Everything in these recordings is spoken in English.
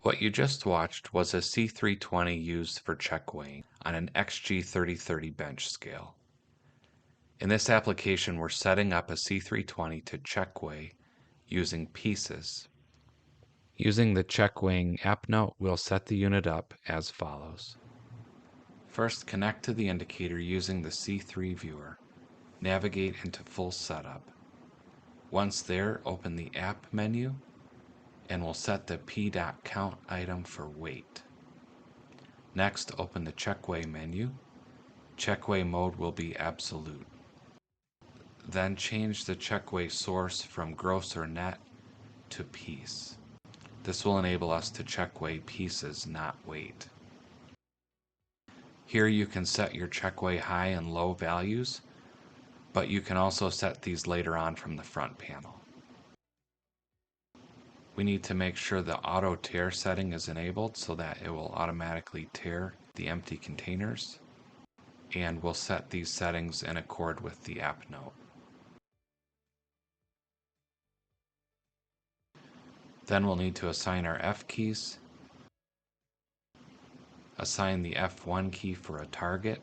What you just watched was a C320 used for check weighing on an XG3030 bench scale. In this application, we're setting up a C320 to check weigh using pieces. Using the check weighing app note, we'll set the unit up as follows. First, connect to the indicator using the C3 viewer. Navigate into full setup. Once there, open the app menu and we'll set the p.count item for weight. Next, open the check weigh menu. Check weigh mode will be absolute. Then change the check weigh source from gross or net to piece. This will enable us to check weigh pieces, not weight. Here you can set your check weigh high and low values, but you can also set these later on from the front panel. We need to make sure the auto tear setting is enabled so that it will automatically tear the empty containers, and we'll set these settings in accord with the app note. Then we'll need to assign our F keys, assign the F1 key for a target,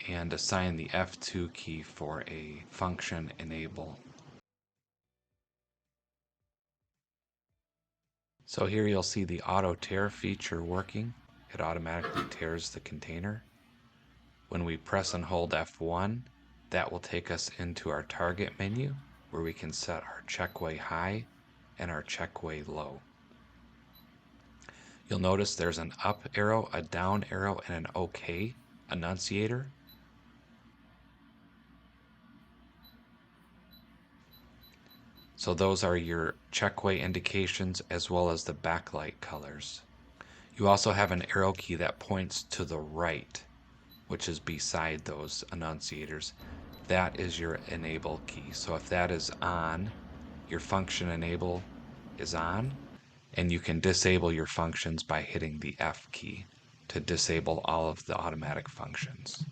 and assign the F2 key for a function enable. So here you'll see the auto tear feature working. It automatically tears the container. When we press and hold F1, that will take us into our target menu where we can set our check weigh high and our check weigh low. You'll notice there's an up arrow, a down arrow, and an OK annunciator. So those are your check weigh indications as well as the backlight colors. You also have an arrow key that points to the right, which is beside those annunciators. That is your enable key. So if that is on, your function enable is on, and you can disable your functions by hitting the F key to disable all of the automatic functions.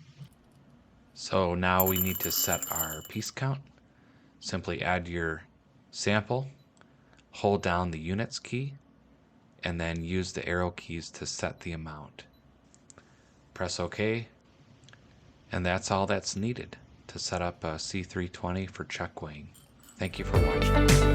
So now we need to set our piece count. Simply add your sample, hold down the units key, and then use the arrow keys to set the amount. Press OK, and that's all that's needed to set up a C320 for check weighing. Thank you for watching.